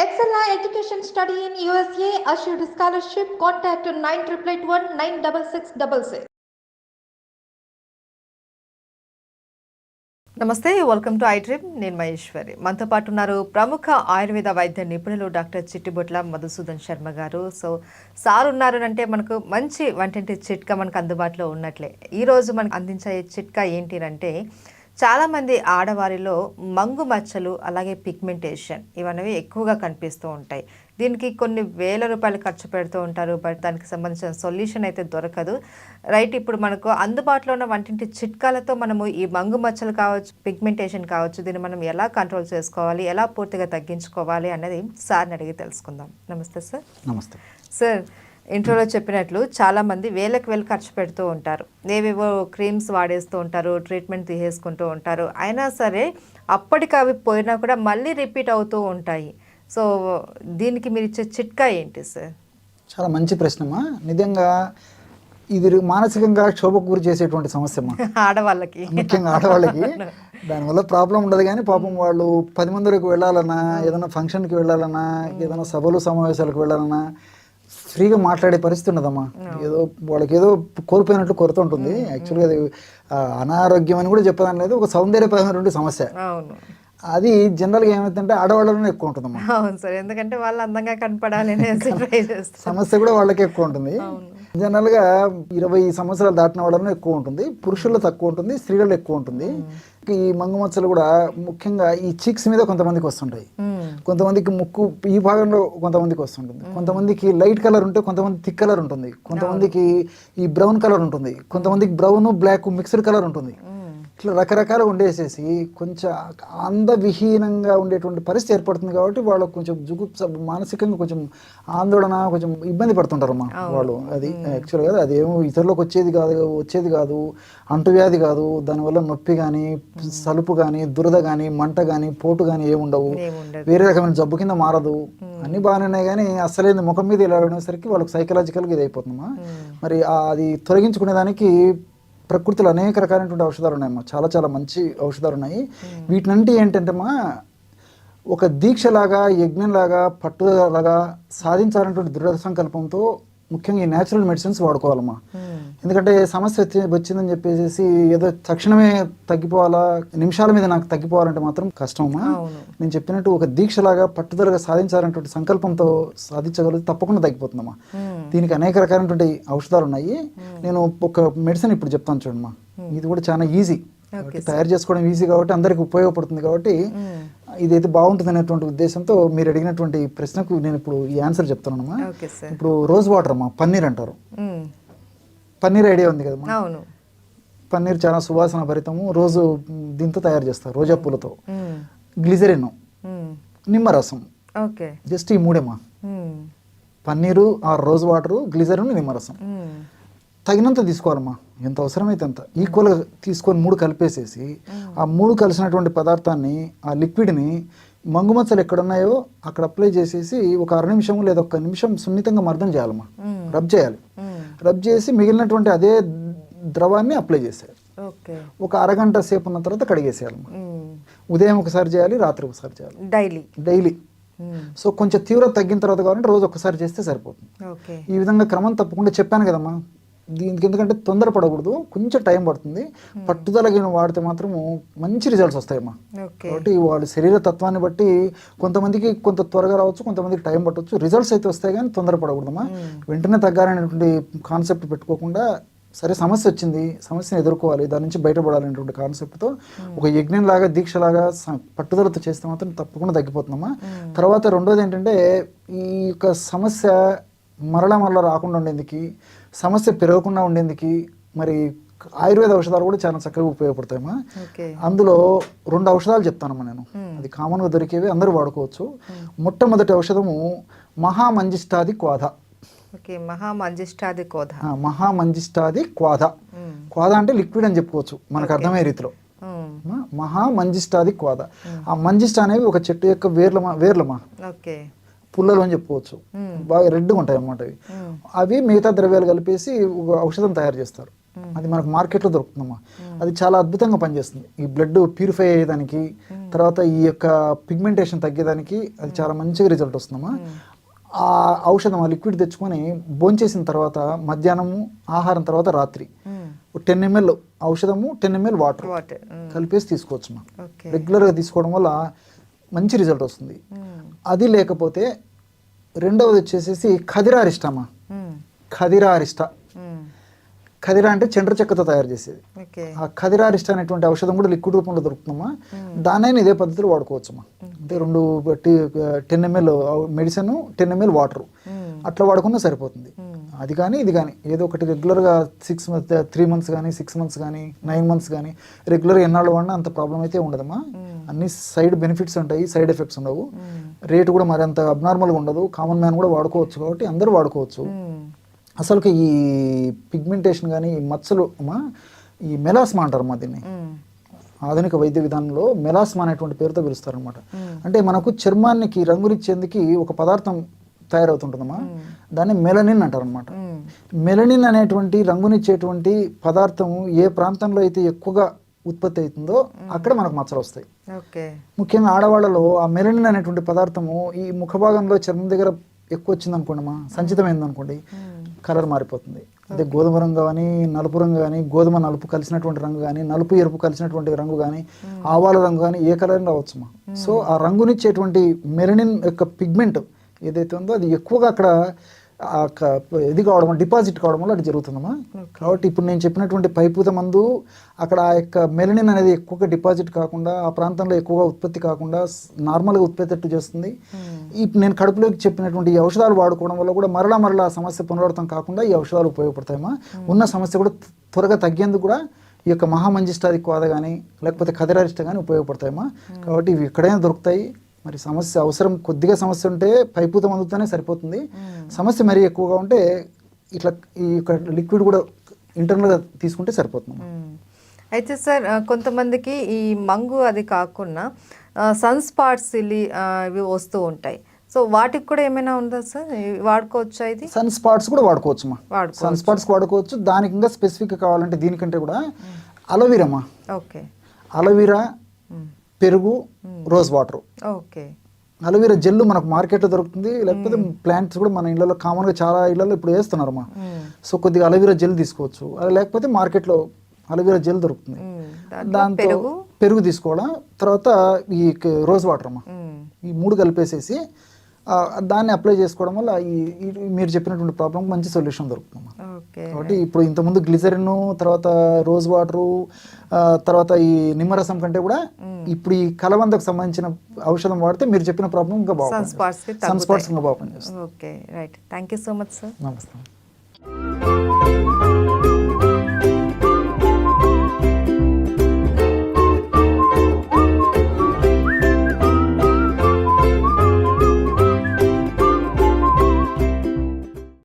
Excella Education Study in USA assured scholarship. Contact 9881 96666. నమస్తే, welcome to ఐట్రిప్. నేను మహేశ్వరి. మనతో పాటు ఉన్నారు ప్రముఖ ఆయుర్వేద వైద్య నిపుణులు డాక్టర్ చిట్టిబొట్ల మధుసూదన్ శర్మ గారు. సార్ ఉన్నారు అంటే మనకు మంచి వంటింటి చిట్కా మనకు అందుబాటులో ఉన్నట్లే. ఈరోజు మనకు అందించే చిట్కా ఏంటి అంటే, చాలామంది ఆడవారిలో మంగు మచ్చలు అలాగే పిగ్మెంటేషన్ ఇవన్నీ ఎక్కువగా కనిపిస్తూ ఉంటాయి. దీనికి కొన్ని వేల రూపాయలు ఖర్చు పెడుతూ ఉంటారు, బట్ దానికి సంబంధించిన సొల్యూషన్ అయితే దొరకదు. రైట్, ఇప్పుడు మనకు అందుబాటులో ఉన్న వంటింటి చిట్కాలతో మనము ఈ మంగు మచ్చలు కావచ్చు, పిగ్మెంటేషన్ కావచ్చు, దీన్ని మనం ఎలా కంట్రోల్ చేసుకోవాలి, ఎలా పూర్తిగా తగ్గించుకోవాలి అనేది సార్ని అడిగి తెలుసుకుందాం. నమస్తే సార్. నమస్తే సార్. ఇంట్రోలో చెప్పినట్లు చాలామంది వేలకు వేలు ఖర్చు పెడుతూ ఉంటారు, ఏవేవో క్రీమ్స్ వాడేస్తూ ఉంటారు, ట్రీట్మెంట్ తీసేసుకుంటూ ఉంటారు. అయినా సరే అప్పటికి అవి పోయినా కూడా మళ్ళీ రిపీట్ అవుతూ ఉంటాయి. సో దీనికి మీరు ఇచ్చే చిట్కా ఏంటి సార్? చాలా మంచి ప్రశ్నమ్మా. నిజంగా ఇది మానసికంగా క్షోభకు గురి చేసేటువంటి సమస్యమ్మా ఆడవాళ్ళకి, ముఖ్యంగా ఆడవాళ్ళకి. దానివల్ల ప్రాబ్లం ఉండదు, కానీ పాపం వాళ్ళు 10 మందికి వెళ్ళాలన్నా, ఏదైనా ఫంక్షన్కి వెళ్ళాలన్నా, ఏదైనా సభలు సమావేశాలకు వెళ్ళాలన్నా ఫ్రీగా మాట్లాడే పరిస్థితి ఉండదమ్మా. ఏదో వాళ్ళకి ఏదో కోల్పోయినట్లు కొరత ఉంటుంది. యాక్చువల్గా అది అనారోగ్యం అని కూడా చెప్పదాని లేదు, ఒక సౌందర్యపరమైనటువంటి సమస్య. అది జనరల్గా ఏమైందంటే ఆడవాళ్ళలోనే ఎక్కువ ఉంటుందమ్మా. అవును సార్, ఎందుకంటే వాళ్ళు అందంగా కనపడాలి సమస్య కూడా వాళ్ళకే ఎక్కువ ఉంటుంది. జనరల్గా 20 సంవత్సరాలు దాటిన వాళ్ళలో ఎక్కువ ఉంటుంది, పురుషుల్లో తక్కువ ఉంటుంది, స్త్రీలలో ఎక్కువ ఉంటుంది. ఈ మంగు మచ్చలు కూడా ముఖ్యంగా ఈ చీక్స్ మీద కొంతమందికి వస్తుంటాయి, కొంతమందికి ముక్కు ఈ భాగంలో కొంతమందికి వస్తుంటుంది, కొంతమందికి లైట్ కలర్ ఉంటే కొంతమంది థిక్ కలర్ ఉంటుంది, కొంతమందికి ఈ బ్రౌన్ కలర్ ఉంటుంది, కొంతమందికి బ్రౌన్ బ్లాక్ మిక్స్డ్ కలర్ ఉంటుంది. ఇట్లా రకరకాలు ఉండేసేసి కొంచెం అందవిహీనంగా ఉండేటువంటి పరిస్థితి ఏర్పడుతుంది. కాబట్టి వాళ్ళకు కొంచెం మానసికంగా కొంచెం ఆందోళన, కొంచెం ఇబ్బంది పడుతుంటారమ్మా వాళ్ళు. అది యాక్చువల్గా అదేమో ఇతరులకు వచ్చేది కాదు, అంటువ్యాధి కాదు. దానివల్ల నొప్పి కానీ, సలుపు కానీ, దురద కానీ, మంట కానీ, పోటు కానీ ఏముండవు, వేరే రకమైన జబ్బు కింద మారదు. అన్ని బాగానే ఉన్నాయి, కానీ అసలేంది ముఖం మీద ఇలా ఉండేసరికి వాళ్ళకి సైకలాజికల్గా ఇది అయిపోతుందమ్మా. మరి అది తొలగించుకునేదానికి ప్రకృతిలో అనేక రకాలైనటువంటి ఔషధాలు ఉన్నాయమ్మా. చాలా చాలా మంచి ఔషధాలు ఉన్నాయి. వీటినంటే ఏంటంటేమ్మా, ఒక దీక్షలాగా, యజ్ఞంలాగా, పట్టుదలలాగా సాధించాలనేటువంటి దృఢ సంకల్పంతో ముఖ్యంగా ఈ న్యాచురల్ మెడిసిన్స్ వాడుకోవాలమ్మా. ఎందుకంటే సమస్య వచ్చిందని చెప్పేసి ఏదో తక్షణమే తగ్గిపోవాలా, నిమిషాల మీద నాకు తగ్గిపోవాలంటే మాత్రం కష్టమమ్మా. నేను చెప్పినట్టు ఒక దీక్షలాగా, పట్టుదలగా సాధించాలనేటువంటి సంకల్పంతో సాధించగలిగితే తప్పకుండా తగ్గిపోతుందమ్మా. దీనికి అనేక రకాలైనటువంటి ఔషధాలు ఉన్నాయి. నేను ఒక మెడిసిన్ ఇప్పుడు చెప్తాను చూడమ్మా. ఇది కూడా చాలా ఈజీ, తయారు చేసుకోవడం ఈజీ కాబట్టి అందరికి ఉపయోగపడుతుంది. కాబట్టి ఇదైతే బాగుంటుంది అనేటువంటి ఉద్దేశంతో మీరు అడిగినటువంటి ప్రశ్నకు నేను ఇప్పుడు ఈ ఆన్సర్ చెప్తానమ్మా. ఇప్పుడు రోజ్ వాటర్ అమ్మా, పన్నీర్ అంటారు. పన్నీర్ ఐడియా ఉంది కదమ్మా. పన్నీర్ చాలా సువాసన భరితము. రోజు దీంతో తయారు చేస్తారు, రోజా పూలతో. గ్లిజరిన్, నిమ్మరసం, జస్ట్ ఈ మూడేమ్మా. పన్నీరు, ఆ రోజ్ వాటరు, గ్లిజరిన్, నిమ్మరసం. తగినంత తీసుకోవాలమ్మా, ఎంత అవసరమైతే అంత ఈక్వల్గా తీసుకొని 3 కలిపేసేసి, ఆ 3 కలిసినటువంటి పదార్థాన్ని, ఆ లిక్విడ్ని మంగుమచ్చలు ఎక్కడున్నాయో అక్కడ అప్లై చేసేసి ఒక 1 నిమిషం లేదా 1 నిమిషం సున్నితంగా మర్దన చేయాలమ్మా. రబ్ చేయాలి. రబ్ చేసి మిగిలినటువంటి అదే ద్రవాన్ని అప్లై చేసేయాలి. ఒక అరగంట సేపు ఉన్న తర్వాత కడిగేసేయాలమ్మా. ఉదయం ఒకసారి చేయాలి, రాత్రి ఒకసారి చేయాలి, డైలీ. సో కొంచెం తీవ్రత తగ్గిన తర్వాత కావాలంటే రోజు ఒకసారి చేస్తే సరిపోతుంది. ఈ విధంగా క్రమం తప్పకుండా చెప్పాను కదమ్మా. దీనికి ఎందుకంటే తొందరపడకూడదు, కొంచెం టైం పడుతుంది. పట్టుదలగా వాడితే మాత్రము మంచి రిజల్ట్స్ వస్తాయమ్మా. కాబట్టి వాళ్ళ శరీర తత్వాన్ని బట్టి కొంతమందికి కొంత త్వరగా రావచ్చు, కొంతమందికి టైం పట్టవచ్చు. రిజల్ట్స్ అయితే వస్తాయి, కానీ తొందరపడకూడదమ్మా. వెంటనే తగ్గాలనేటువంటి కాన్సెప్ట్ పెట్టుకోకుండా, సరే సమస్య వచ్చింది, సమస్యను ఎదుర్కోవాలి, దాని నుంచి బయటపడాలనేటువంటి కాన్సెప్ట్తో ఒక యజ్ఞంలాగా, దీక్షలాగా పట్టుదలతో చేస్తే మాత్రం తప్పకుండా తగ్గిపోతుందమ్మా. తర్వాత రెండోది ఏంటంటే, ఈ యొక్క సమస్య మరలా రాకుండా ఉండేందుకు, సమస్య పెరగకుండా ఉండేందుకు మరి ఆయుర్వేద ఔషధాలు కూడా చాలా చక్కగా ఉపయోగపడతాయమ్మా. అందులో 2 ఔషధాలు చెప్తానమ్మా నేను. అది కామన్గా దొరికేవి, అందరూ వాడుకోవచ్చు. మొట్టమొదటి ఔషధము మహామంజిష్టాది క్వాధ. మహామంజిష్టాది క్వాధ. క్వాధ అంటే లిక్విడ్ అని చెప్పుకోవచ్చు మనకు అర్థమయ్యే రీతిలో. మహామంజిష్టాది క్వాధ. ఆ మంజిష్ట అనేవి ఒక చెట్టు యొక్క వేర్లమా, పుల్లలు అని చెప్పుకోవచ్చు. బాగా రెడ్గా ఉంటాయి అన్నమాట. అవి మిగతా ద్రవ్యాలు కలిపేసి ఔషధం తయారు చేస్తారు. అది మనకు మార్కెట్లో దొరుకుతుందమ్మా. అది చాలా అద్భుతంగా పనిచేస్తుంది ఈ బ్లడ్ ప్యూరిఫై అయ్యేదానికి, తర్వాత ఈ యొక్క పిగ్మెంటేషన్ తగ్గేదానికి అది చాలా మంచిగా రిజల్ట్ వస్తుందమ్మా. ఆ ఔషధం ఆ లిక్విడ్ తెచ్చుకొని భోంచేసిన తర్వాత మధ్యాహ్నము ఆహారం తర్వాత రాత్రి 10 ml ఔషధము 10 ml వాటర్ కలిపేసి తీసుకోవచ్చు మా. రెగ్యులర్గా తీసుకోవడం వల్ల మంచి రిజల్ట్ వస్తుంది. అది లేకపోతే రెండవది వచ్చేసేసి ఖదిరా అరిస్టా అమ్మా. ఖదిరా అరిస్టా, ఖదిరా అంటే చండ్ర చెక్కతో తయారు చేసేది. ఆ ఖదిరా అరిస్టా అనేటువంటి ఔషధం కూడా లిక్విడ్ రూపంలో దొరుకుతుందమ్మా. దానైనా ఇదే పద్ధతిలో వాడుకోవచ్చమ్మా. అంటే 10 ml మెడిసిన్ 10 ml వాటర్ అట్లా వాడుకున్నా సరిపోతుంది. అది కానీ ఇది కానీ ఏదో ఒకటి రెగ్యులర్గా 3 months కానీ 6 months కానీ 9 months కానీ రెగ్యులర్గా ఎన్నాళ్ళు వాడినా అంత ప్రాబ్లం అయితే ఉండదమ్మా. అన్ని సైడ్ బెనిఫిట్స్ ఉంటాయి, సైడ్ ఎఫెక్ట్స్ ఉండవు. రేటు కూడా మరి అంత అబ్నార్మల్గా ఉండదు. కామన్ మ్యాన్ కూడా వాడుకోవచ్చు కాబట్టి అందరూ వాడుకోవచ్చు. అసలుకి ఈ పిగ్మెంటేషన్ కానీ ఈ మచ్చలు అమ్మా, ఈ మెలాస్మా అంటారమ్మా దీన్ని. ఆధునిక వైద్య విధానంలో మెలాస్మా అనేటువంటి పేరుతో పిలుస్తారనమాట. అంటే మనకు చర్మానికి రంగునిచ్చేందుకు ఒక పదార్థం తయారవుతుంటుందమ్మా, దాన్ని మెలనిన్ అంటారనమాట. మెలనిన్ అనేటువంటి రంగునిచ్చేటువంటి పదార్థం ఏ ప్రాంతంలో అయితే ఎక్కువగా ఉత్పత్తి అవుతుందో అక్కడ మనకు మచ్చలు వస్తాయి. ముఖ్యంగా ఆడవాళ్ళలో ఆ మెలనిన్ అనేటువంటి పదార్థము ఈ ముఖ భాగంలో చర్మం దగ్గర ఎక్కువ వచ్చింది అనుకోండి, సంచితమైంది అనుకోండి, కలర్ మారిపోతుంది. అదే గోధుమ రంగు కానీ నలుపు రంగు కానీ, గోధుమ నలుపు కలిసినటువంటి రంగు కానీ, నలుపు ఎరుపు కలిసినటువంటి రంగు కానీ, ఆవాల రంగు కానీ ఏ కలర్ రావచ్చుమా. సో ఆ రంగునిచ్చేటువంటి మెలనిన్ యొక్క పిగ్మెంట్ ఏదైతే ఉందో అది ఎక్కువగా అక్కడ ఇది కావడం, డిపాజిట్ కావడం వల్ల అది జరుగుతుందమ్మా. కాబట్టి ఇప్పుడు నేను చెప్పినటువంటి పైపూత మందు అక్కడ ఆ యొక్క మెలనిన్ అనేది ఎక్కువగా డిపాజిట్ కాకుండా, ఆ ప్రాంతంలో ఎక్కువగా ఉత్పత్తి కాకుండా నార్మల్గా ఉత్పత్తి చేస్తుంది. ఇప్పుడు నేను కడుపులోకి చెప్పినటువంటి ఈ ఔషధాలు వాడుకోవడం వల్ల కూడా మరలా సమస్య పునరావృతం కాకుండా ఈ ఔషధాలు ఉపయోగపడతాయమ్మా. ఉన్న సమస్య కూడా త్వరగా తగ్గేందుకు కూడా ఈ యొక్క మహామంజిస్టారిక్ వాద కానీ లేకపోతే ఖదిరారిష్ట కానీ ఉపయోగపడతాయమ్మా. కాబట్టి ఇవి ఎక్కడైనా దొరుకుతాయి. మరి సమస్య అవసరం కొద్దిగా సమస్య ఉంటే పైపూత మందుతోనే సరిపోతుంది. సమస్య మరీ ఎక్కువగా ఉంటే ఇట్లా ఈ లిక్విడ్ కూడా ఇంటర్నల్గా తీసుకుంటే సరిపోతుంది. అయితే సార్ కొంతమందికి ఈ మంగు అది కాకుండా సన్ స్పాట్స్ ఇవి వస్తూ ఉంటాయి. సో వాటికి కూడా ఏమైనా ఉందా సార్, వాడుకోవచ్చా? ఇది సన్ స్పాట్స్ కూడా వాడుకోవచ్చుమా. సన్ స్పాట్స్ వాడుకోవచ్చు. దానికి ఇంకా స్పెసిఫిక్గా కావాలంటే దీనికంటే కూడా అలోవీరామా. ఓకే, అలోవీరా, పెరుగు, rose water. Okay, aloe vera gel మనకు మార్కెట్లో దొరుకుతుంది. లేకపోతే ప్లాంట్స్ కూడా మన ఇళ్ళలో కామన్గా చాలా ఇళ్ళలో ఇప్పుడు వేస్తున్నారమ్మా. సో కొద్దిగా అలోవీరా జెల్ తీసుకోవచ్చు. అది లేకపోతే మార్కెట్లో అలోవీరా జెల్ దొరుకుతుంది. దాంతో పెరుగు తీసుకోవడం, తర్వాత ఈ రోజ్ వాటర్ అమ్మా, ఈ 3 కలిపేసేసి దాన్ని అప్లై చేసుకోవడం వల్ల ఈ మీరు చెప్పినటువంటి ప్రాబ్లం మంచి సొల్యూషన్ దొరుకుతుంది. కాబట్టి ఇప్పుడు ఇంతకుముందు గ్లిజరిన్, తర్వాత రోజ్ వాటరు, తర్వాత ఈ నిమ్మరసం కంటే కూడా ఇప్పుడు ఈ కలబందకు సంబంధించిన ఔషధం వాడితే మీరు చెప్పిన ప్రాబ్లం ఇంకా బాగుంటుంది. సన్ స్పాట్స్ ఇంకా బాగా పనిచేస్తుంది. Okay, right. Thank you so much sir. నమస్తే.